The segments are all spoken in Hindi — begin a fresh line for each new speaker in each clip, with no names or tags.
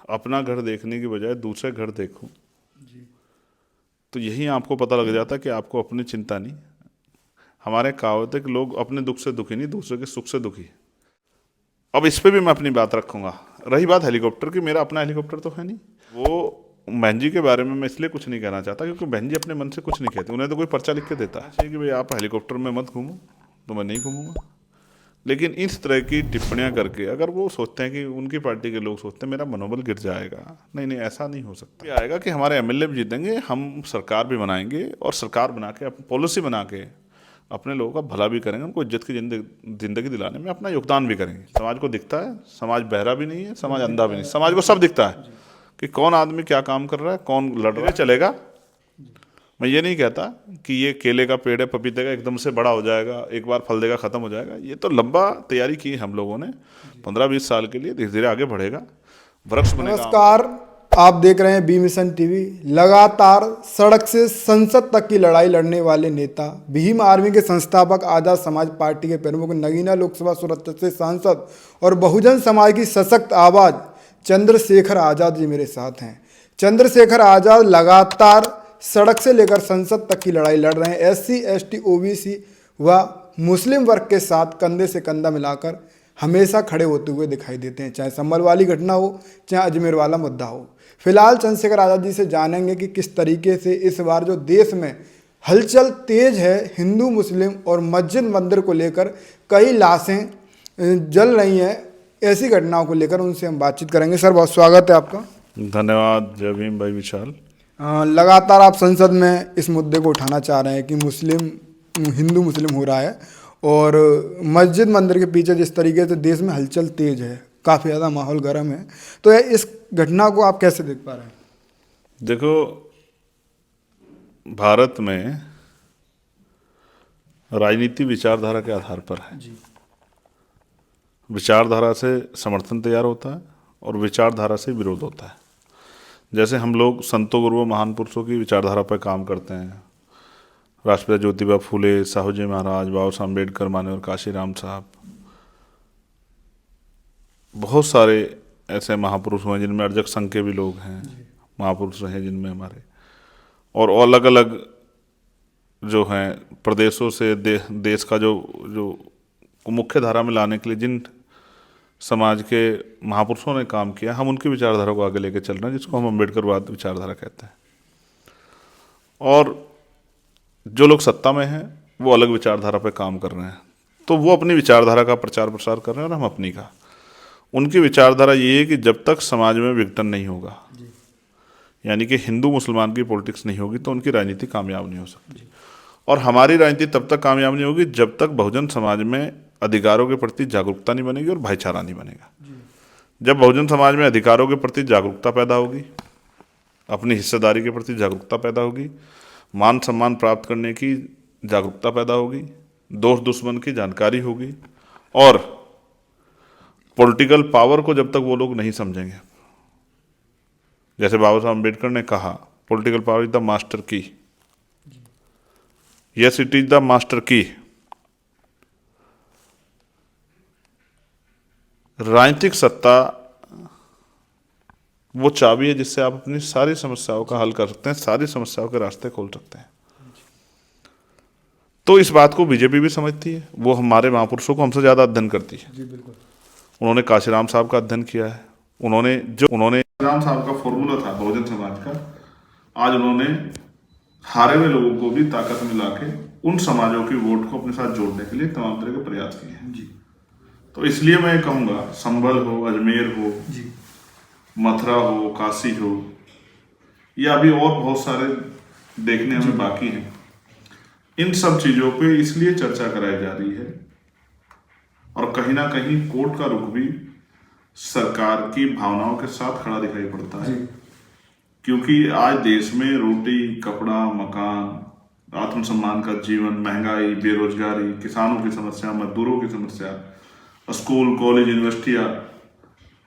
अपना घर देखने की बजाय दूसरे घर देखो, तो यही आपको पता लग जाता कि आपको अपनी चिंता नहीं। हमारे कहावत है कि लोग अपने दुख से दुखी नहीं, दूसरे के सुख से दुखी। अब इस पे भी मैं अपनी बात रखूंगा। रही बात हेलीकॉप्टर की, मेरा अपना हेलीकॉप्टर तो है नहीं। वो बहन जी के बारे में मैं इसलिए कुछ नहीं कहना चाहता क्योंकि बहन जी अपने मन से कुछ नहीं कहती। उन्हें तो कोई पर्चा लिख के देता है कि भाई आप हेलीकॉप्टर में मत घूमो, तो मैं नहीं घूमूंगा। लेकिन इस तरह की टिप्पणियां करके अगर वो सोचते हैं कि उनकी पार्टी के लोग सोचते हैं मेरा मनोबल गिर जाएगा, नहीं नहीं, ऐसा नहीं हो सकता। ये आएगा कि हमारे एमएलए भी जीतेंगे, हम सरकार भी बनाएंगे और सरकार बना के पॉलिसी बना के अपने लोगों का भला भी करेंगे, उनको इज्जत की जिंदगी दिलाने में अपना योगदान भी करेंगे। समाज को दिखता है, समाज बहरा भी नहीं है, समाज अंधा भी नहीं, समाज को सब दिखता है कि कौन आदमी क्या काम कर रहा है, कौन लड़ रहा है, चलेगा। मैं ये नहीं कहता कि ये केले का पेड़ है, पपीते का एकदम से बड़ा हो जाएगा, एक बार फल देगा ख़त्म हो जाएगा। ये तो लंबा तैयारी की है हम लोगों ने, 15-20 साल के लिए, धीरे धीरे आगे बढ़ेगा, वृक्ष बनेगा।
नमस्कार, आप देख रहे हैं बी मिशन टीवी। लगातार सड़क से संसद तक की लड़ाई लड़ने वाले नेता, भीम आर्मी के संस्थापक, आजाद समाज पार्टी के प्रमुख, नगीना लोकसभा सुरक्षा से सांसद और बहुजन समाज की सशक्त आवाज चंद्रशेखर आजाद जी मेरे साथ हैं। चंद्रशेखर आजाद लगातार सड़क से लेकर संसद तक की लड़ाई लड़ रहे हैं। एससी, एसटी, ओबीसी व मुस्लिम वर्ग के साथ कंधे से कंधा मिलाकर हमेशा खड़े होते हुए दिखाई देते हैं, चाहे संभल वाली घटना हो, चाहे अजमेर वाला मुद्दा हो। फिलहाल चंद्रशेखर आजाद जी से जानेंगे कि किस तरीके से इस बार जो देश में हलचल तेज है, हिंदू मुस्लिम और मस्जिद मंदिर को लेकर कई लाशें जल रही हैं, ऐसी घटनाओं को लेकर उनसे हम बातचीत करेंगे। सर, बहुत स्वागत है आपका।
धन्यवाद। जय भीम भाई विशाल।
लगातार आप संसद में इस मुद्दे को उठाना चाह रहे हैं कि हिंदू मुस्लिम हो रहा है और मस्जिद मंदिर के पीछे जिस तरीके से देश में हलचल तेज है, काफ़ी ज़्यादा माहौल गर्म है, तो इस घटना को आप कैसे देख पा रहे हैं?
देखो, भारत में राजनीति विचारधारा के आधार पर है। विचारधारा से समर्थन तैयार होता है और विचारधारा से विरोध होता है। जैसे हम लोग संतों, गुरुओं, महान पुरुषों की विचारधारा पर काम करते हैं, राष्ट्रपिता ज्योतिबा फूले, साहू जी महाराज, बाबा साहब अम्बेडकर, माननीय काशीराम साहब, बहुत सारे ऐसे महापुरुष हुए जिनमें अर्जक संघ के भी लोग हैं, महापुरुष रहे जिनमें हमारे, और अलग अलग जो हैं प्रदेशों से देश का जो मुख्य धारा में लाने के लिए जिन समाज के महापुरुषों ने काम किया, हम उनकी विचारधारा को आगे लेके चल रहे हैं, जिसको हम अम्बेडकरवाद विचारधारा कहते हैं। और जो लोग सत्ता में हैं वो अलग विचारधारा पे काम कर रहे हैं, तो वो अपनी विचारधारा का प्रचार प्रसार कर रहे हैं और हम अपनी का। उनकी विचारधारा ये है कि जब तक समाज में विघटन नहीं होगा, यानी कि हिंदू मुसलमान की पॉलिटिक्स नहीं होगी, तो उनकी राजनीति कामयाब नहीं हो सकती। और हमारी राजनीति तब तक कामयाब नहीं होगी जब तक बहुजन समाज में अधिकारों के प्रति जागरूकता नहीं बनेगी और भाईचारा नहीं बनेगा। जब बहुजन समाज में अधिकारों के प्रति जागरूकता पैदा होगी, अपनी हिस्सेदारी के प्रति जागरूकता पैदा होगी, मान सम्मान प्राप्त करने की जागरूकता पैदा होगी, दोस्त दुश्मन की जानकारी होगी, और पॉलिटिकल पावर को जब तक वो लोग नहीं समझेंगे, जैसे बाबा साहब अम्बेडकर ने कहा, political power is the master key, yes it is the master key. राजनीतिक सत्ता वो चाबी है जिससे आप अपनी सारी समस्याओं का हल कर सकते हैं, सारी समस्याओं के रास्ते खोल सकते हैं। तो इस बात को बीजेपी भी समझती है, वो हमारे महापुरुषों को हमसे ज़्यादा अध्ययन करती है।
जी बिल्कुल।
उन्होंने काशीराम साहब का अध्ययन किया है, उन्होंने काशीराम साहब का फॉर्मूला था बहुजन समाज का, आज उन्होंने हारे हुए लोगों को भी ताकत मिला के उन समाजों की वोट को अपने साथ जोड़ने के लिए तमाम तरह के प्रयास किए हैं। जी, तो इसलिए मैं कहूँगा, संभल हो, अजमेर हो, मथुरा हो, काशी हो, या अभी और बहुत सारे देखने हमें बाकी हैं, इन सब चीज़ों पे इसलिए चर्चा कराई जा रही है। और कहीं ना कहीं कोर्ट का रुख भी सरकार की भावनाओं के साथ खड़ा दिखाई पड़ता है, क्योंकि आज देश में रोटी, कपड़ा, मकान, आत्मसम्मान का जीवन, महंगाई, बेरोजगारी, किसानों की समस्या, मजदूरों की समस्या, स्कूल, कॉलेज, यूनिवर्सिटियाँ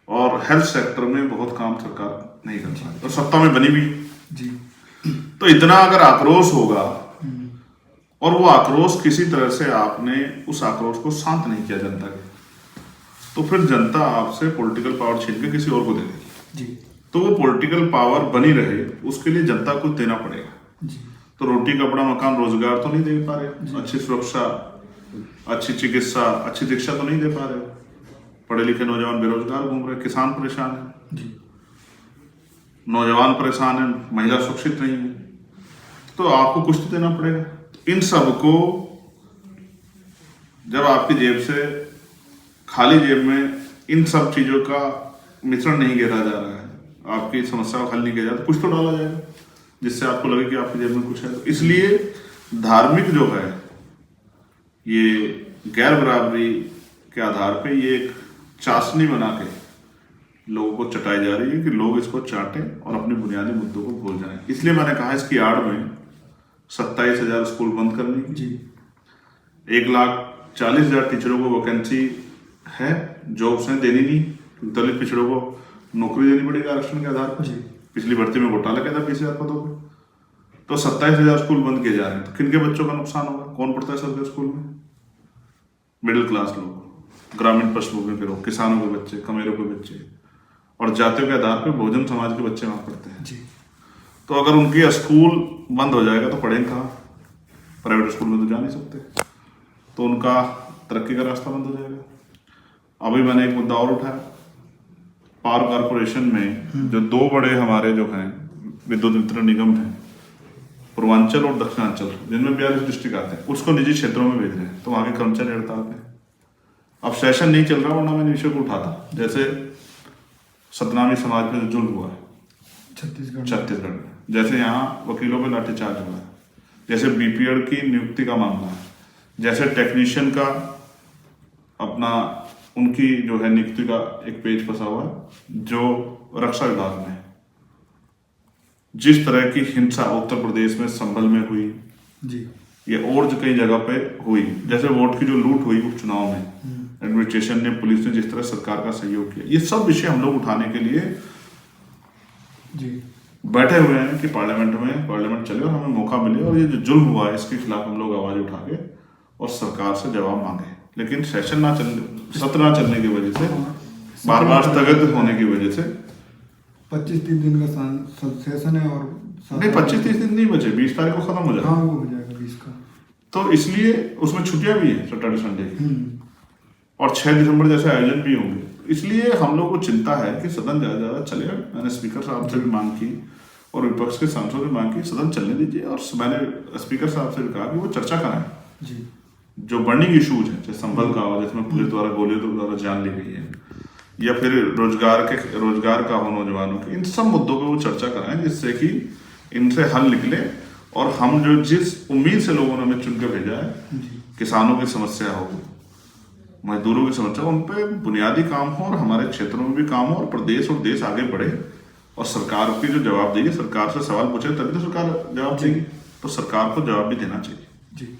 और हेल्थ सेक्टर में बहुत काम सरकार नहीं कर पाती, और सत्ता में बनी भी। जी, तो इतना अगर आक्रोश होगा और वो आक्रोश किसी तरह से आपने उस आक्रोश को शांत नहीं किया जनता के, तो फिर जनता आपसे पॉलिटिकल पावर छीन के किसी और को दे देगी।
जी
तो वो पॉलिटिकल पावर बनी रहे, उसके लिए जनता को देना पड़ेगा।
जी
तो रोटी कपड़ा मकान रोजगार तो नहीं दे पा रहे, अच्छी सुरक्षा, अच्छी चिकित्सा, अच्छी शिक्षा तो नहीं दे पा रहे। पढ़े लिखे नौजवान बेरोजगार घूम रहे, किसान परेशान है,
जी
नौजवान परेशान है, महिला सुरक्षित नहीं है। तो आपको कुछ तो देना पड़ेगा। इन सबको जब आपकी जेब से, खाली जेब में इन सब चीजों का मिश्रण नहीं गिरा जा रहा है, आपकी समस्या को हल नहीं किया जाता, कुछ तो डाला जाएगा जिससे आपको लगे कि आपकी जेब में कुछ है। तो इसलिए धार्मिक जो है, ये गैर बराबरी के आधार पे ये एक चाशनी बना के लोगों को चटाई जा रही है कि लोग इसको चाटें और अपने बुनियादी मुद्दों को भूल जाएं। इसलिए मैंने कहा इसकी आड़ में 27,000 स्कूल बंद करने की,
जी
1,40,000 टीचरों को वैकेंसी है, जॉब्स हैं, देनी नहीं, दलित पिछड़ों को नौकरी देनी पड़ेगी आरक्षण के आधार पर।
जी
पिछली भर्ती में घोटाला किया था 20,000 पदों पे। तो 27,000 स्कूल बंद किए जा रहे हैं, तो किन के बच्चों का नुकसान होगा? कौन पढ़ता है सरकारी स्कूल में? मिडिल क्लास लोग, ग्रामीण पृष्ठभूमि के लोग, किसानों के बच्चे, कमेरों के बच्चे, और जातियों के आधार पर बहुजन समाज के बच्चे वहां पढ़ते हैं।
जी
तो अगर उनकी स्कूल बंद हो जाएगा तो पढ़ेंगे कहाँ? प्राइवेट स्कूल में तो जा नहीं सकते, तो उनका तरक्की का रास्ता बंद हो जाएगा। अभी मैंने एक मुद्दा और उठाया, पावर कॉरपोरेशन में जो दो बड़े हमारे जो हैं विद्युत वितरण निगम हैं, पूर्वांचल और दक्षिणांचल, जिनमें 42 डिस्ट्रिक्ट आते हैं, उसको निजी क्षेत्रों में भेज रहे हैं, तो वहां के कर्मचारी हड़ताल पे। अब सेशन नहीं चल रहा, वरना मैंने विषय को उठाता। जैसे सतनामी समाज में जो जुल्म हुआ है छत्तीसगढ़ में, जैसे यहाँ वकीलों पे लाठीचार्ज हुआ है, जैसे बीपीएड की नियुक्ति का मामला है, जैसे टेक्नीशियन का अपना उनकी जो है नियुक्ति का एक पेज फंसा हुआ है जो रक्षा विभाग में है। जिस तरह की हिंसा उत्तर प्रदेश में संभल में हुई,
जी
ये और जो कई जगह पे हुई, जैसे वोट की जो लूट हुई उपचुनाव में, एडमिनिस्ट्रेशन ने, पुलिस ने जिस तरह सरकार का सहयोग किया, ये सब विषय हम लोग उठाने के लिए
जी
बैठे हुए हैं कि पार्लियामेंट चले और हमें मौका मिले और ये जो जुल्म हुआ है इसके खिलाफ हम लोग आवाज उठा के और सरकार से जवाब मांगे। लेकिन सेशन ना चलने, सत्र ना चलने की वजह से, बार बार स्थगित होने की वजह से
25-30 दिन का सेशन है और
नहीं, 25-30 दिन नहीं बचे, 20 तारीख को खत्म हो जाएगा।
हाँ वो हो जाएगा 20 का।
तो इसलिए उसमें छुट्टियां भी है सैटरडे संडे की, और 6 दिसंबर जैसे आयोजन भी होंगे। इसलिए हम लोग को चिंता है कि सदन ज्यादा ज्यादा चलेगा। मैंने स्पीकर साहब से भी मांग की और विपक्ष के सांसदों ने मांग की सदन चलने दीजिए, और मैंने स्पीकर साहब से भी कहा कि वो चर्चा कराएं
जी
जो बर्निंग इशूज है, जैसे संभल का, जिसमें पुलिस द्वारा गोलियों द्वारा जान ली गई है, या फिर रोजगार का हो नौजवानों के, इन सब मुद्दों पर वो चर्चा कराएं जिससे कि इनसे हल निकले और हम जो जिस उम्मीद से लोगों ने हमें चुन के भेजा है, किसानों की समस्या हो, मजदूरों की समस्या, उन पे बुनियादी काम हो और हमारे क्षेत्रों में भी काम हो और प्रदेश और देश आगे बढ़े, और सरकार की जो जवाब देगी, सरकार से सवाल पूछे तभी तो सरकार जवाब देगी, तो सरकार को जवाब भी देना चाहिए।
जी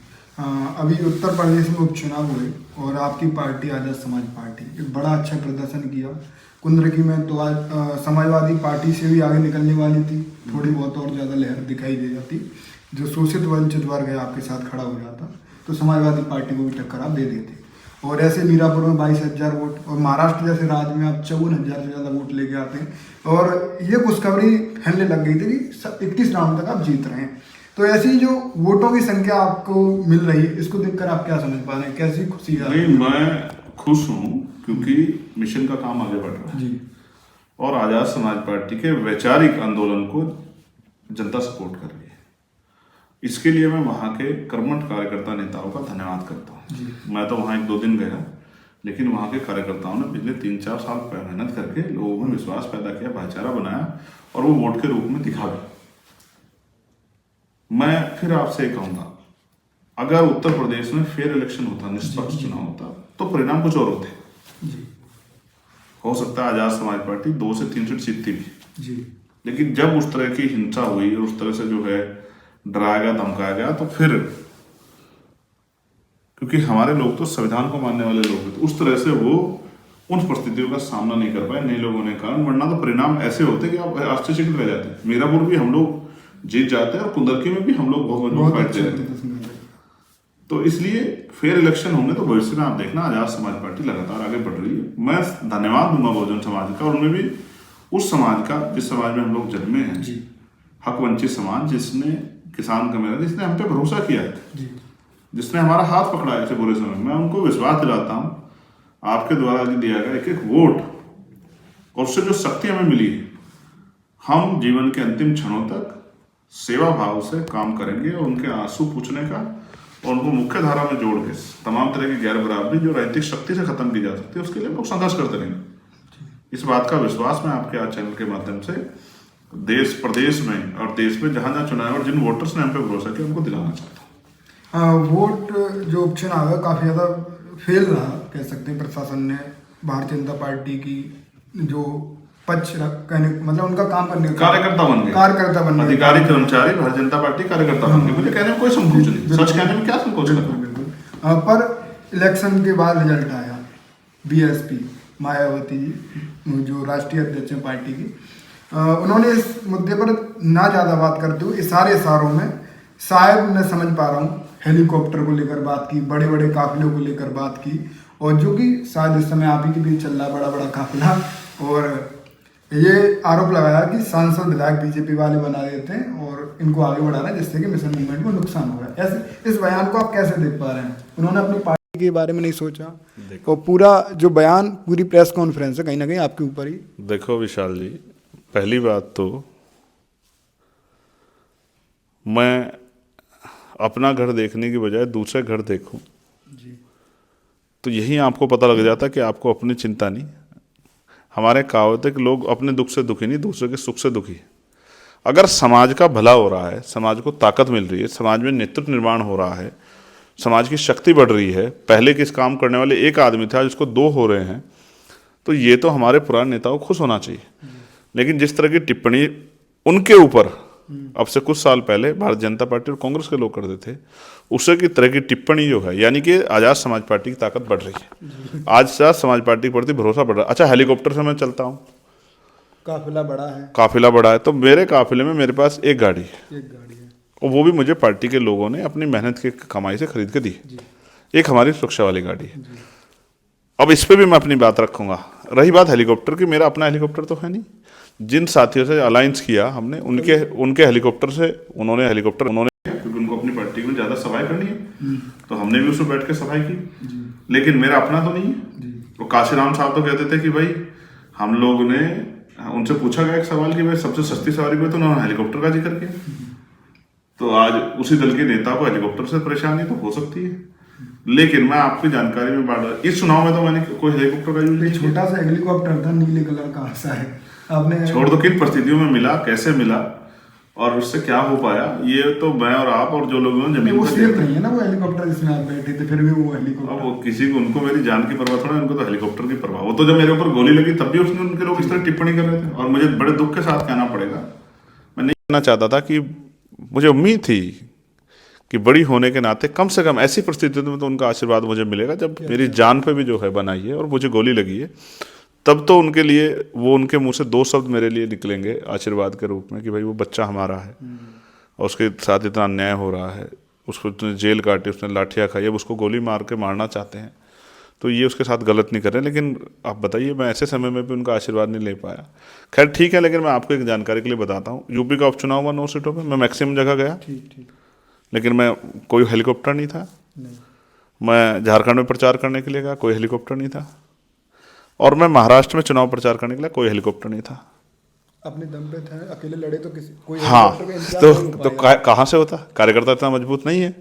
अभी उत्तर प्रदेश में उपचुनाव हुए और आपकी पार्टी आजाद समाज पार्टी एक बड़ा अच्छा प्रदर्शन किया। कुंदरकी में तो आज समाजवादी पार्टी से भी आगे निकलने वाली थी, थोड़ी बहुत और ज़्यादा लहर दिखाई दे जाती, जो शोषित वंचित वर्ग है आपके साथ खड़ा हो जाता, तो समाजवादी पार्टी को भी टक्कर आप दे देते। और ऐसे मीरापुर में 22,000 वोट, और महाराष्ट्र जैसे राज्य में आप 54,000 से ज़्यादा वोट लेके आते हैं, और ये खुशखबरी फैलने लग गई थी कि 31 राउंड तक आप जीत रहे हैं। तो ऐसी जो वोटों की संख्या आपको मिल रही है, इसको देखकर आप क्या समझ पा रहे हैं, कैसी खुशी है?
नहीं, मैं खुश हूँ क्योंकि मिशन का काम आगे बढ़ रहा है
जी,
और आजाद समाज पार्टी के वैचारिक आंदोलन को जनता सपोर्ट कर रही है। इसके लिए मैं वहाँ के कर्मठ कार्यकर्ता नेताओं का धन्यवाद करता हूँ। मैं तो वहाँ 1-2 दिन गया, लेकिन वहाँ के कार्यकर्ताओं ने पिछले 3-4 साल मेहनत करके लोगों में विश्वास पैदा किया, भाईचारा बनाया, और वो वोट के रूप में दिखा भी। मैं फिर आपसे कहूंगा, अगर उत्तर प्रदेश में फेयर इलेक्शन होता, निष्पक्ष चुनाव होता, तो परिणाम कुछ और होते। हो सकता है आजाद समाज पार्टी 2 से 3 सीट जीतती भी
जी,
लेकिन जब उस तरह की हिंसा हुई और उस तरह से जो है डराया गया, धमकाया गया, तो फिर क्योंकि हमारे लोग तो संविधान को मानने वाले लोग हैं, तो उस तरह से वो उन परिस्थितियों का सामना नहीं कर पाए नए लोगों ने कारण, वरना तो परिणाम ऐसे होते कि आप आश्चर्यचकित रह जाते। मीरापुर भी हम लोग जीत जाते हैं और कुंदरकी में भी हम लोग बहुत मजबूत फाइट दे रहे हैं। तो इसलिए फेयर इलेक्शन होंगे तो भविष्य में आप देखना आजाद समाज पार्टी लगातार आगे बढ़ रही है। मैं धन्यवाद दूंगा बहुजन समाज का, और उनमें भी उस समाज का, जिस समाज में हम लोग जन्मे हैं,
जी
हक वंचित समाज, जिसने किसान का मेरा, जिसने हम पे भरोसा किया है,
जी
जिसने हमारा हाथ पकड़ा है ऐसे बुरे समय में, मैं उनको विश्वास दिलाता हूँ आपके द्वारा जो दिया गया एक एक वोट और उससे जो शक्ति हमें मिली है, हम जीवन के अंतिम क्षणों तक सेवा भाव से काम करेंगे और उनके आंसू पूछने का और उनको मुख्य धारा में जोड़ के तमाम तरह की गैर बराबरी जो राजनीतिक शक्ति से खत्म की जा सकती है उसके लिए हम लोग संघर्ष करते रहेंगे। इस बात का विश्वास मैं आपके आज चैनल के माध्यम से देश प्रदेश में और देश में जहां जहां चुनाव और जिन वोटर्स ने हम पे भरोसा किया उनको दिलाना चाहता हूँ।
वोट जो उपचुनाव है काफ़ी ज़्यादा फेल रहा कह सकते हैं। प्रशासन ने भारतीय जनता पार्टी की जो पक्ष कहने मतलब उनका काम करने का
कार्यकर्ता बन गए, अधिकारी कर्मचारी भारतीय जनता पार्टी कार्यकर्ता बन गए। मुझे कहने में कोई संकोच नहीं, सच कहने में क्या संकोच करना।
पर इलेक्शन के बाद रिजल्ट आया, बीएसपी मायावती जी जो राष्ट्रीय अध्यक्ष हैं पार्टी की, उन्होंने इस मुद्दे पर ना ज़्यादा बात करते हुए इशारों में शायद मैं समझ पा रहा हूँ हेलीकॉप्टर को लेकर बात की, बड़े बड़े काफिलों को लेकर बात की, और जो कि शायद इस समय आप ही के बीच चल रहा बड़ा बड़ा काफिला, और ये आरोप लगाया कि सांसद विधायक बीजेपी वाले बना देते हैं और इनको आगे बढ़ा रहे हैं जिससे कि मिशन मूवमेंट को नुकसान हो रहा है। ऐसे इस बयान को आप कैसे देख पा रहे हैं? उन्होंने अपनी पार्टी के बारे में नहीं सोचा और पूरा जो बयान, पूरी प्रेस कॉन्फ्रेंस है कहीं ना कहीं आपके ऊपर ही।
देखो विशाल जी, पहली बात तो मैं अपना घर देखने की बजाय दूसरे घर देखूं तो यही आपको पता लग जाता कि आपको अपनी चिंता नहीं। हमारे कहावत है कि लोग अपने दुख से दुखी नहीं, दूसरे के सुख से दुखी। अगर समाज का भला हो रहा है, समाज को ताकत मिल रही है, समाज में नेतृत्व निर्माण हो रहा है, समाज की शक्ति बढ़ रही है, पहले किस काम करने वाले एक आदमी था जिसको दो हो रहे हैं, तो ये तो हमारे पुराने नेताओं को खुश होना चाहिए। लेकिन जिस तरह की टिप्पणी उनके ऊपर अब से कुछ साल पहले भारतीय जनता पार्टी और कांग्रेस के लोग करते थे, उससे की तरह की टिप्पणी जो है, यानी कि आज़ाद समाज पार्टी की ताकत बढ़ रही है, आज़ाद समाज पार्टी के प्रति भरोसा बढ़ रहा है। अच्छा, हेलीकॉप्टर से मैं चलता हूँ,
काफिला बड़ा है,
काफिला बड़ा है, तो मेरे काफिले में मेरे पास एक गाड़ी है,
गाड़ी है
और वो भी मुझे पार्टी के लोगों ने अपनी मेहनत की कमाई से खरीद के दी। एक हमारी सुरक्षा वाली गाड़ी है। अब इस पे भी मैं अपनी बात रखूंगा। रही बात हेलीकॉप्टर की, मेरा अपना हेलीकॉप्टर तो है नहीं। जिन साथियों से अलायंस किया हमने, उनके हेलीकॉप्टर से उन्होंने क्योंकि उनको अपनी पार्टी में ज़्यादा सफाई करनी है, तो हमने भी उसमें बैठ के सफाई की। लेकिन मेरा अपना तो नहीं है। तो काशीराम साहब तो कहते थे कि भाई, हम लोग ने उनसे पूछा गया एक सवाल कि भाई सबसे सस्ती सवारी पे, तो उन्होंने हेलीकॉप्टर का जिक्र किया। तो आज उसी दल के नेता को हेलीकॉप्टर से परेशानी तो हो सकती है, लेकिन मैं आपकी जानकारी में बांट रहा, इस चुनाव में तो मैंने कोई हेलीकॉप्टर का यूज नहीं किया।
छोटा सा हेलीकॉप्टर था, नीले कलर का, सा है आपने
छोड़ दो किन परिस्थितियों में मिला, कैसे मिला और उससे क्या हो पाया, ये तो मैं और आप और जो लोग जमीन
वो सेफ नहीं है ना वो हेलीकॉप्टर जिसमें आप बैठे थे, फिर भी वो हेलीकॉप्टर।
अब वो किसी को, उनको मेरी जान की परवाह थोड़ा, उनको तो हेलीकॉप्टर की परवाह। वो तो जब मेरे ऊपर गोली लगी तब भी उसने उनके लोग इस तरह टिप्पणी कर रहे थे, और मुझे बड़े दुख के साथ कहना पड़ेगा, मैं नहीं कहना चाहता था कि मुझे उम्मीद थी कि बड़ी होने के नाते कम से कम ऐसी परिस्थितियों में तो उनका आशीर्वाद मुझे मिलेगा जब मेरी जान पे भी जो है बनाई है और मुझे गोली लगी है, तब तो उनके लिए वो, उनके मुंह से दो शब्द मेरे लिए निकलेंगे आशीर्वाद के रूप में कि भाई वो बच्चा हमारा है और उसके साथ इतना अन्याय हो रहा है, उसको इतने जेल काटी, उसने लाठियाँ खाई, अब उसको गोली मार के मारना चाहते हैं, तो ये उसके साथ गलत नहीं कर रहे। लेकिन आप बताइए, मैं ऐसे समय में भी उनका आशीर्वाद नहीं ले पाया। खैर ठीक है, लेकिन मैं आपको एक जानकारी के लिए बताता हूँ, यूपी का उपचुनाव हुआ 9 सीटों पर, मैं मैक्सिमम जगह गया, लेकिन मैं कोई हेलीकॉप्टर नहीं था। मैं झारखंड में प्रचार करने के लिए गया, कोई हेलीकॉप्टर नहीं था। और मैं महाराष्ट्र में चुनाव प्रचार करने के लिए, कोई हेलीकॉप्टर नहीं था।
अपने दम पे थे, अकेले लड़े तो किसी कोई
हाँ, तो कहाँ से होता? कार्यकर्ता इतना मजबूत नहीं है,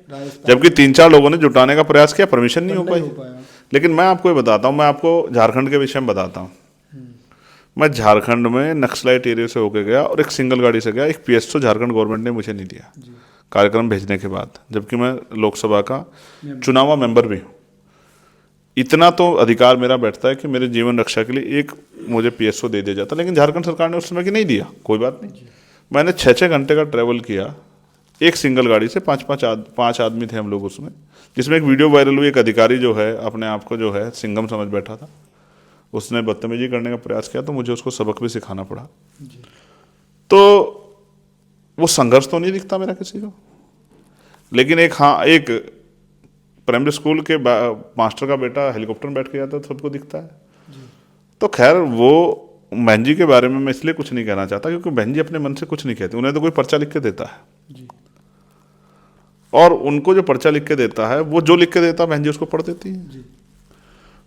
जबकि 3-4 लोगों ने जुटाने का प्रयास किया, परमिशन नहीं हो पाई। लेकिन मैं आपको ये बताता हूँ, मैं आपको झारखंड के विषय में बताता हूँ। मैं झारखंड में नक्सलाइट एरिया से होकर गया और एक सिंगल गाड़ी से गया। एक PSO झारखंड गवर्नमेंट ने मुझे नहीं दिया कार्यक्रम भेजने के बाद, जबकि मैं लोकसभा का चुनावा मेंबर भी हूँ। इतना तो अधिकार मेरा बैठता है कि मेरे जीवन रक्षा के लिए एक मुझे PSO दे दिया जाता, लेकिन झारखंड सरकार ने उस समय की नहीं दिया। कोई बात नहीं, मैंने 6-6 घंटे का ट्रैवल किया एक सिंगल गाड़ी से। 5 आदमी थे हम लोग उसमें, जिसमें एक वीडियो वायरल हुई। एक अधिकारी जो है अपने आप को जो है सिंघम समझ बैठा था, उसने बदतमीजी करने का प्रयास किया, तो मुझे उसको सबक भी सिखाना पड़ा। तो वो संघर्ष तो नहीं दिखता मेरा किसी को, लेकिन एक प्राइमरी स्कूल के मास्टर का बेटा हेलीकॉप्टर में बैठ के जाता है तो सबको दिखता है। तो खैर वो बहन जी के बारे में मैं इसलिए कुछ नहीं कहना चाहता क्योंकि बहन जी अपने मन से कुछ नहीं कहते, उन्हें तो कोई पर्चा लिख के देता है
जी
और उनको जो पर्चा लिख के देता है वो जो लिख के देता है बहन जी उसको पढ़ देती है।
जी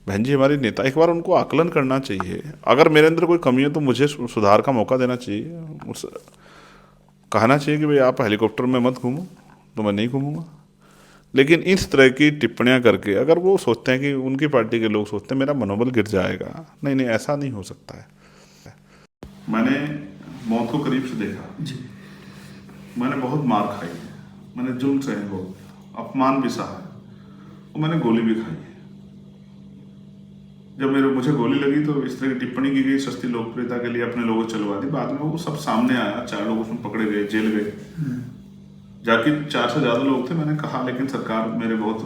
बहन जी हमारी नेता, एक बार उनको आकलन करना चाहिए। अगर मेरे अंदर कोई कमी है तो मुझे सुधार का मौका देना चाहिए, उस कहना चाहिए कि भाई आप हेलीकॉप्टर में मत घूमो, तो मैं नहीं घूमूंगा। लेकिन इस तरह की टिप्पणियां करके अगर वो सोचते हैं कि उनकी पार्टी के लोग सोचते हैं मेरा मनोबल गिर जाएगा, नहीं नहीं, ऐसा नहीं हो सकता है। मैंने मौत को करीब से देखा
जी
मैंने बहुत मार खाई है, मैंने जुल्म सहे, बहुत अपमान भी सहा है और मैंने गोली भी खाई है। जब मुझे गोली लगी तो इस तरह की टिप्पणी की गई सस्ती लोकप्रियता के लिए, अपने लोगों को चलवा दी। बाद में वो सब सामने आया, 4 लोग उसमें पकड़े गए, जेल गए, जाके 4 से ज्यादा लोग थे। मैंने कहा लेकिन सरकार मेरे बहुत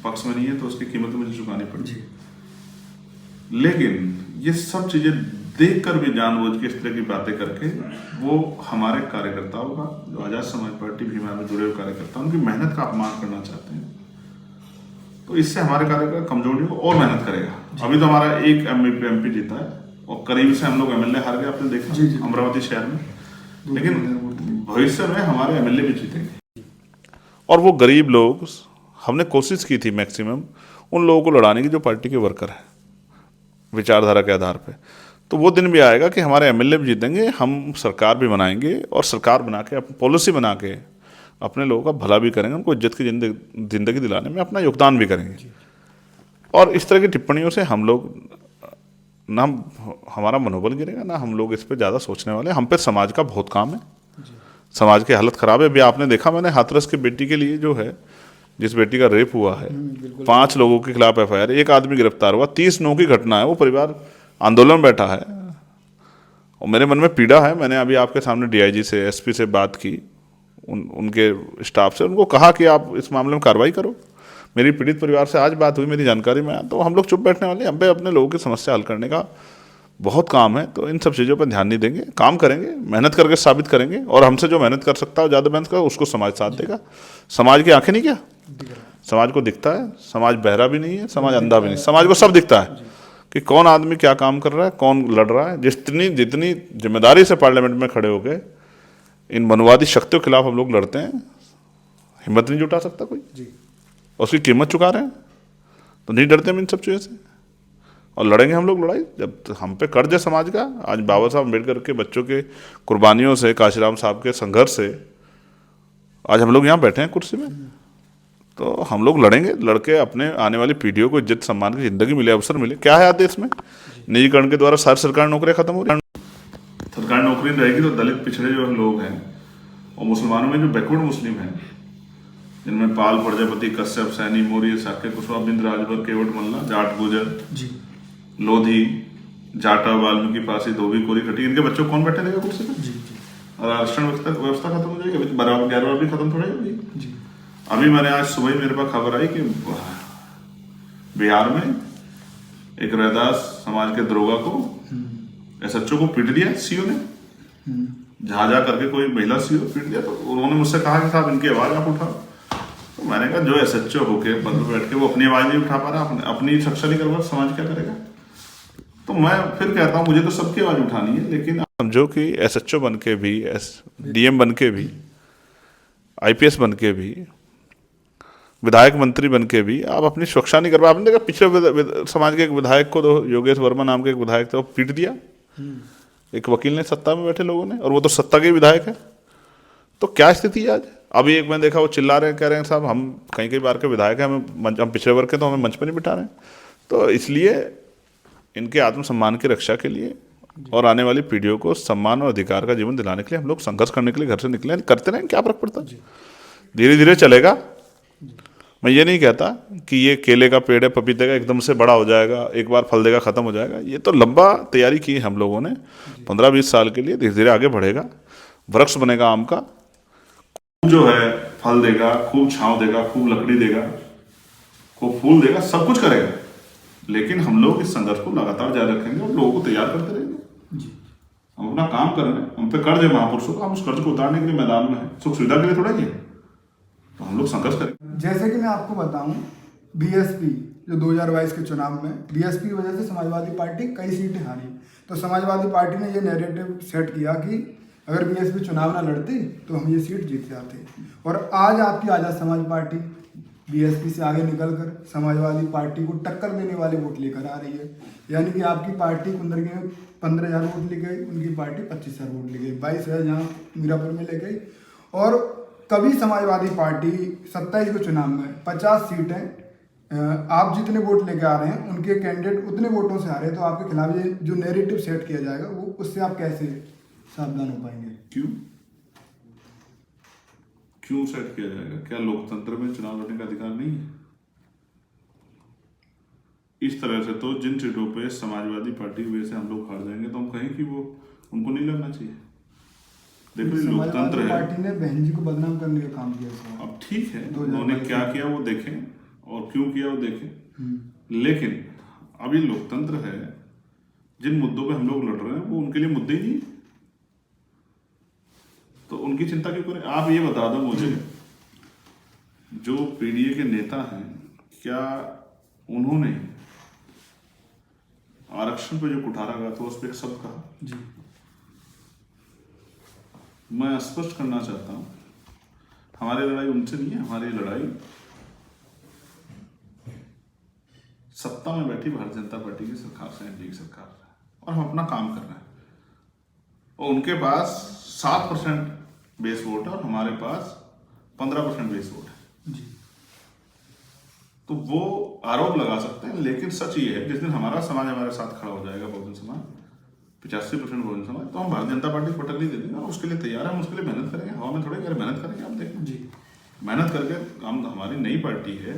पक्ष में नहीं है तो उसकी कीमत मुझे चुकानी पड़ी। लेकिन ये सब चीजें देखकर भी जानबूझ के इस तरह की बातें करके वो हमारे कार्यकर्ताओं का, जो आजाद समाज पार्टी भीमा में जुड़े हुए कार्यकर्ता, उनकी मेहनत का अपमान करना चाहते हैं। तो इससे हमारे कार्यकर्ता कमजोरी हो और मेहनत करेगा। अभी तो हमारा एक एमपी जीता है और करीब से हम लोग एमएलए हार गए, आपने देखा अमरावती शहर में। लेकिन भविष्य में हमारे एमएलए भी जीतेंगे। और वो गरीब लोग, हमने कोशिश की थी मैक्सिमम उन लोगों को लड़ाने की जो पार्टी के वर्कर है विचारधारा के आधार पे। तो वो दिन भी आएगा कि हमारे एमएलए भी जीतेंगे, हम सरकार भी बनाएंगे और सरकार बना के पॉलिसी बना के अपने लोगों का भला भी करेंगे, उनको इज्जत की जिंदगी दिलाने में अपना योगदान भी करेंगे। और इस तरह की टिप्पणियों से हम लोग ना हमारा मनोबल गिरेगा, ना हम लोग इस पर ज़्यादा सोचने वाले। हम पे समाज का बहुत काम है, समाज की हालत ख़राब है। अभी आपने देखा, मैंने हाथरस की बेटी के लिए, जो है जिस बेटी का रेप हुआ है, 5 लोगों के खिलाफ एफआईआर, 1 आदमी गिरफ्तार हुआ, 30 की घटना है। वो परिवार आंदोलन में बैठा है और मेरे मन में पीड़ा है। मैंने अभी आपके सामने डीआईजी से, एसपी से बात की, उनके स्टाफ से, उनको कहा कि आप इस मामले में कार्रवाई करो। मेरी पीड़ित परिवार से आज बात हुई, मेरी जानकारी में आया, तो हम लोग चुप बैठने वाले, हम पे अपने लोगों की समस्या हल करने का बहुत काम है। तो इन सब चीज़ों पर ध्यान नहीं देंगे, काम करेंगे, मेहनत करके साबित करेंगे। और हमसे जो मेहनत कर सकता है, ज़्यादा मेहनत कर, उसको समाज साथ देगा। समाज की आंखें नहीं, क्या समाज को दिखता है, समाज बहरा भी नहीं है, समाज अंधा भी नहीं, समाज को सब दिखता है कि कौन आदमी क्या काम कर रहा है, कौन लड़ रहा है। जितनी जिम्मेदारी से पार्लियामेंट में खड़े हो गए इन मनुवादी शक्तियों के खिलाफ हम लोग लड़ते हैं, हिम्मत नहीं जुटा सकता कोई, और उसकी कीमत चुका रहे हैं। तो नहीं डरते हम इन सब चीज़ों से, और लड़ेंगे हम लोग लड़ाई। जब हम पे कर्ज है समाज का, आज बाबा साहब अम्बेडकर के बच्चों के कुर्बानियों से, काशीराम साहब के संघर्ष से आज हम लोग यहाँ बैठे हैं कुर्सी में। तो हम लोग लड़ेंगे, लड़के अपने आने वाली पीढ़ियों को इज्जत सम्मान की जिंदगी मिले, अवसर मिले। क्या है आज देश में, निजीकरण के द्वारा सारी सरकारी नौकरियां खत्म हो रही हैं। सरकारी नौकरी रहेगी तो दलित पिछड़े जो लोग हैं और मुसलमानों में जो बैकवर्ड मुस्लिम हैं, जिनमें पाल, प्रजापति, कश्यप, सैनी, मौर्य, शाक्य, कुशवाहा, बिंद, राजभर, केवट, मल्ला, जाट, गुजर, लोधी, जाटा, वाल्मीकि, पासी, धोबी, कोरी, खटी, इनके बच्चों को कौन बैठे देगा कुर्सी पर? और आरक्षण व्यवस्था खत्म हो जाएगी। अभी 11 भी खत्म थोड़ा होगी। अभी मैंने आज सुबह ही मेरे पास खबर आई कि बिहार में एक रैदास समाज के दरोगा को, एसएचओ को पीट दिया सीओ ने, जहाँ करके कोई महिला सीओ पीट दिया। तो उन्होंने मुझसे कहा कि साहब इनकी आवाज़ आप उठाओ। तो मैंने कहा जो एसएचओ होके पद पर बैठ के वो अपनी आवाज़ नहीं उठा पा रहा, अपनी रक्षा नहीं कर पा, समाज क्या करेगा? तो मैं फिर कहता हूँ मुझे तो सबकी आवाज़ उठानी है, लेकिन समझो कि एसएचओ बन के भी, डीएम बन के भी, आईपीएस बन के भी, विधायक मंत्री बन के भी आप अपनी सुरक्षा नहीं कर पा। आपने देखा पिछले समाज के एक विधायक को, तो योगेश वर्मा नाम के एक विधायक थे, वो पीट दिया एक वकील ने, सत्ता में बैठे लोगों ने, और वो तो सत्ता के विधायक है। तो क्या स्थिति है आज? अभी एक मैंने देखा वो चिल्ला रहे हैं, कह रहे हैं साहब हम कई बार के विधायक हैं, हम पिछड़े वर्ग के, तो हमें मंच पर नहीं बिठा रहे हैं। तो इसलिए इनके आत्मसम्मान की रक्षा के लिए और आने वाली पीढ़ियों को सम्मान और अधिकार का जीवन दिलाने के लिए हम लोग संघर्ष करने के लिए घर से निकले, करते रहें, क्या फर्क पड़ता है? धीरे धीरे चलेगा। मैं ये नहीं कहता कि ये केले का पेड़ है, पपीते का एकदम से बड़ा हो जाएगा, एक बार फल देगा, खत्म हो जाएगा। ये तो लंबा तैयारी की है हम लोगों ने, 15-20 साल के लिए। धीरे धीरे आगे बढ़ेगा, वृक्ष बनेगा आम का, जो है फल देगा, खूब छांव देगा, खूब लकड़ी देगा, खूब फूल देगा, सब कुछ करेगा। लेकिन हम लोग इस संघर्ष को लगातार जारी रखेंगे और लोगों को तैयार करते रहेंगे। हम अपना काम कर रहे हैं, हम पे कर्ज है महापुरुषों का, हम उस कर्ज को उतारने के लिए मैदान में है, सुख सुविधा के लिए थोड़ा ही है। तो हम लोग संघर्ष करें।
जैसे कि मैं आपको बताऊं, बीएसपी जो 2022 के चुनाव में बीएसपी की वजह से समाजवादी पार्टी कई सीटें हारी। तो समाजवादी पार्टी ने ये नैरेटिव सेट किया कि अगर बीएसपी चुनाव ना लड़ती तो हम ये सीट जीत जाते। और आज आपकी आज़ाद समाज पार्टी बीएसपी से आगे निकलकर समाजवादी पार्टी को टक्कर देने वाले वोट लेकर आ रही है। यानी कि आपकी पार्टी कुंदरगी में 15,000 वोट ले गई, उनकी पार्टी 25,000 वोट ले गई, 22,000 जहाँ मीरापुर में ले गई। और कभी समाजवादी पार्टी 27 के चुनाव में 50 सीटें आप जितने वोट लेके आ रहे हैं उनके कैंडिडेट उतने वोटों से आ रहे हैं, तो आपके खिलाफ ये जो नैरेटिव सेट किया जाएगा वो उससे आप कैसे सावधान हो पाएंगे?
क्यों सेट किया जाएगा? क्या लोकतंत्र में चुनाव लड़ने का अधिकार नहीं है? इस तरह से तो जिन सीटों पे समाजवादी पार्टी की वजह से हम लोग हार जाएंगे तो हम कहें कि वो उनको नहीं लड़ना चाहिए। देखो ये लोकतंत्र है।
पार्टी ने बहन जी को बदनाम करने का काम किया।
अब ठीक है, उन्होंने क्या किया वो देखें और क्यों किया वो देखें, लेकिन अभी लोकतंत्र है। जिन मुद्दों पे हम लोग लड़ रहे हैं वो उनके लिए मुद्दे ही नहीं, तो उनकी चिंता क्यों करें? आप ये बता दो मुझे, जो पीडीए के नेता हैं क्या उन्होंने आरक्षण पे जो कुठारा गया था उस पर सब कहा?
जी।
मैं स्पष्ट करना चाहता हूं, हमारी लड़ाई उनसे नहीं है, हमारी लड़ाई सत्ता में बैठी भारतीय जनता पार्टी की सरकार से, एनडीए की सरकार से, और हम अपना काम कर रहे हैं। और उनके पास 7% बेस वोट है और हमारे पास 15% बेस वोट है।
जी।
तो वो आरोप लगा सकते हैं, लेकिन सच ये है जिस दिन हमारा समाज हमारे साथ खड़ा हो जाएगा, बहुजन समाज 85% बहुजन समाज, तो हम भारतीय जनता पार्टी को पटक नहीं दे देंगे। उसके लिए तैयार है, हम उसके लिए मेहनत करेंगे। हवा में थोड़े अगर मेहनत करेंगे, आप देखें
जी
मेहनत करके हम, हमारी नई पार्टी है,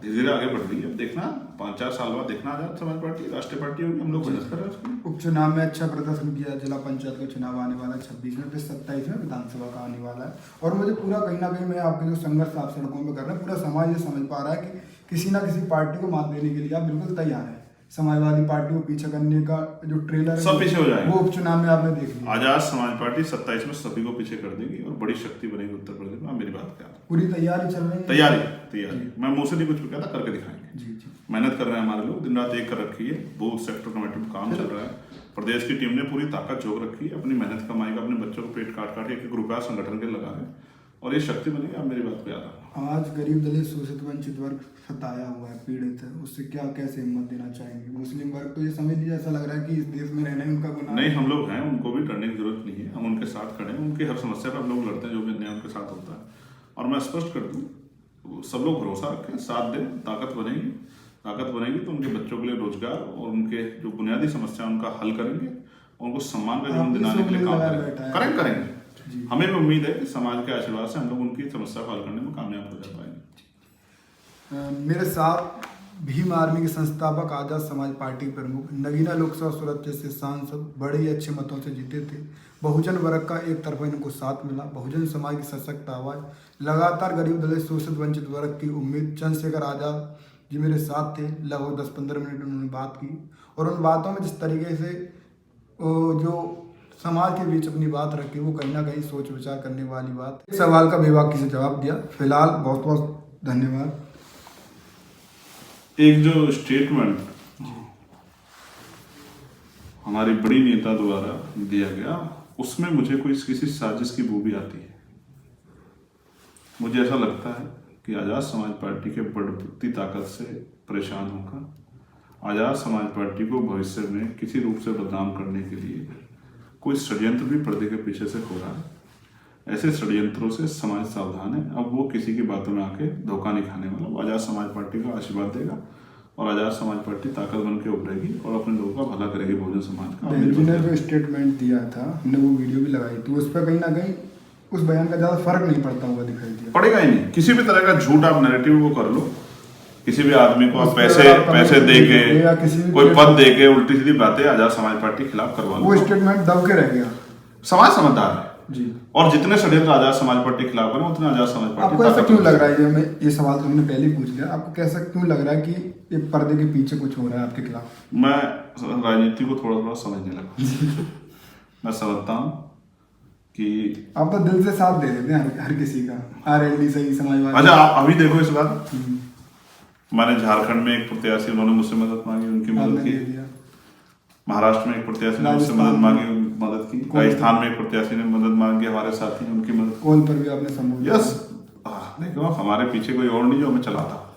धीरे धीरे आगे बढ़ रही है। अब देखना 5-4 साल बाद देखना आजाद समाज पार्टी राष्ट्रीय पार्टी होगी, हम लोग मेहनत कर रहे हैं उसके।
उपचुनाव में अच्छा प्रदर्शन किया, जिला पंचायत का चुनाव आने वाला है 26 में, फिर 27 में विधानसभा का आने वाला है। और मुझे पूरा कहीं ना कहीं मैं आपके जो संघर्ष आप सड़कों में कर रहे हैं, पूरा समाज ये समझ पा रहा है कि किसी ना किसी पार्टी को मात देने के लिए आप बिल्कुल तैयार है। समाजवादी पार्टी को पीछे करने का जो ट्रेलर
सब पीछे हो जाएगा,
वो उपचुनाव में आपने देख लिया।
आजाद समाज पार्टी 27 में सभी को पीछे कर देगी और बड़ी शक्ति बनेगी उत्तर प्रदेश में। मेरी बात क्या है,
पूरी तैयारी चल रही है?
तैयारी मैं मुंह से नहीं कुछ भी कहता, करके दिखाएंगे।
जी जी।
मेहनत कर रहे हैं हमारे लोग, दिन रात एक कर रखी है, बूथ सेक्टर कमेटी में काम चल रहा है। प्रदेश की टीम ने पूरी ताकत झोंक रखी है, अपनी मेहनत कमाई का अपने बच्चों को पेट काट काट के 1 रुपया संगठन के लगा रहे हैं और ये शक्ति बनेगी। आप मेरी बात पे याद रखो।
आज गरीब दलित शोषित वंचित वर्ग सताया हुआ है, पीड़ित है, उससे क्या कैसे हिम्मत देना चाहेंगे? मुस्लिम वर्ग तो ये समझ लीजिए, ऐसा लग रहा है कि इस देश में रहना ही उनका गुनाह
नहीं, हम लोग हैं, उनको भी डरने की जरूरत नहीं है। हम उनके साथ खड़े हैं, उनकी हर समस्या पर हम लोग लड़ते हैं, जो भी अन्याय उनके साथ होता है। और मैं स्पष्ट कर दूं, सब लोग भरोसा रखें, साथ दें, ताकत बनेगी तो उनके बच्चों के लिए रोजगार और उनके जो बुनियादी समस्या उनका हल करेंगे, उनको सम्मान का जीवन दिलाने के लिए काम करेंगे। हमें भी उम्मीद है कि समाज के आशीर्वाद से हम लोग उनकी समस्या को हल करने में कामयाब हो जा पाएंगे।
मेरे साथ भीम आर्मी के संस्थापक, आजाद समाज पार्टी के प्रमुख, नगीना लोकसभा सूरत से सांसद, बड़े ही अच्छे मतों से जीते थे। बहुजन वर्ग का एक तरफा इनको साथ मिला, बहुजन समाज की सशक्त आवाज, लगातार गरीब दलित शोषित वंचित वर्ग की उम्मीद। चंद्रशेखर आजाद जी मेरे साथ थे, लगभग 10-15 मिनट उन्होंने बात की और उन बातों में जिस तरीके से जो समाज के बीच अपनी बात रखी, वो कहीं ना कहीं सोच विचार करने वाली बात। इस सवाल का बेबाकी से जवाब दिया। फिलहाल बहुत बहुत धन्यवाद।
एक जो स्टेटमेंट हमारी बड़ी नेता द्वारा दिया गया, उसमें मुझे कोई किसी साजिश की बू भी आती है। मुझे ऐसा लगता है कि आजाद समाज पार्टी के बढ़ती ताकत से परेशान होकर आजाद समाज पार्टी को भविष्य में किसी रूप से बदनाम करने के लिए कोई षड्यंत्र भी पर्दे के पीछे से हो रहा है। ऐसे षड्यंत्रों से समाज सावधान है। अब वो किसी की बातों में आके धोखा नहीं खाने वाला। वो आजाद समाज पार्टी का आशीर्वाद देगा और आजाद समाज पार्टी ताकत बन के उभरेगी और अपने लोगों का भला करेगी, बहुजन समाज का।
ने जो स्टेटमेंट दिया था, हमने वो वीडियो भी लगाई थी, उस पर कहीं ना कहीं उस बयान का ज्यादा फर्क नहीं पड़ता हुआ दिखाई दिया।
पड़ेगा ही नहीं। किसी भी तरह का झूठ आप नैरेटिव वो कर लो, किसी भी आदमी को आप पैसे दे के कोई पद दे के उल्टी सीधी बातें आजाद समाज पार्टी के खिलाफ करवा लो,
वो स्टेटमेंट दब के रह गया।
समाज समझदार है
जी।
और जितने षड्यंत्र आजाद समाज पार्टी के खिलाफ करें उतने आजाद समाज पार्टी।
आपको ऐसा क्यों लग रहा है? ये सवाल तो हमने पहले ही पूछ लिया, आपको कैसा क्यों लग रहा है कि ये पर्दे के पीछे कुछ हो रहा है आपके खिलाफ?
मैं राजनीति को थोड़ा थोड़ा समझने लगा। मैं समझता हूँ कि
आप तो दिल से साथ दे देते हैं हर किसी का, आरएलडी सही, समाजवादी।
अच्छा, आप अभी देखो इस बात, मैंने झारखंड में एक प्रत्याशी, उन्होंने मुझसे मदद मांगी, उनकी मदद
आपने
की।
दे दिया।
महाराष्ट्र में एक प्रत्याशी ने मुझसे मदद मांगी, मदद की। राजस्थान में एक प्रत्याशी ने मदद मांगी, हमारे साथी, उनकी मदद
कॉल पर भी आपने संबोधित
यस। देखो हमारे पीछे कोई और नहीं जो हमें चलाता।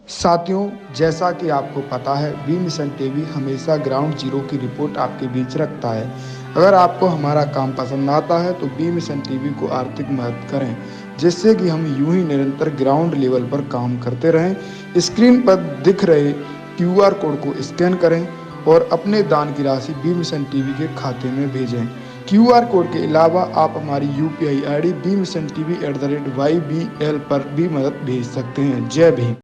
साथियों, जैसा कि आपको पता है, बी मिशन टीवी हमेशा ग्राउंड जीरो की रिपोर्ट आपके बीच रखता है। अगर आपको हमारा काम पसंद आता है तो बी मिशन टीवी को आर्थिक मदद करें, जिससे कि हम यूं ही निरंतर ग्राउंड लेवल पर काम करते रहें। स्क्रीन पर दिख रहे QR कोड को स्कैन करें और अपने दान की राशि बी मिशन टीवी के खाते में भेजें। QR कोड के अलावा आप हमारी UPI ID bmissiontv@ybl पर भी मदद भेज सकते हैं। जय भीम।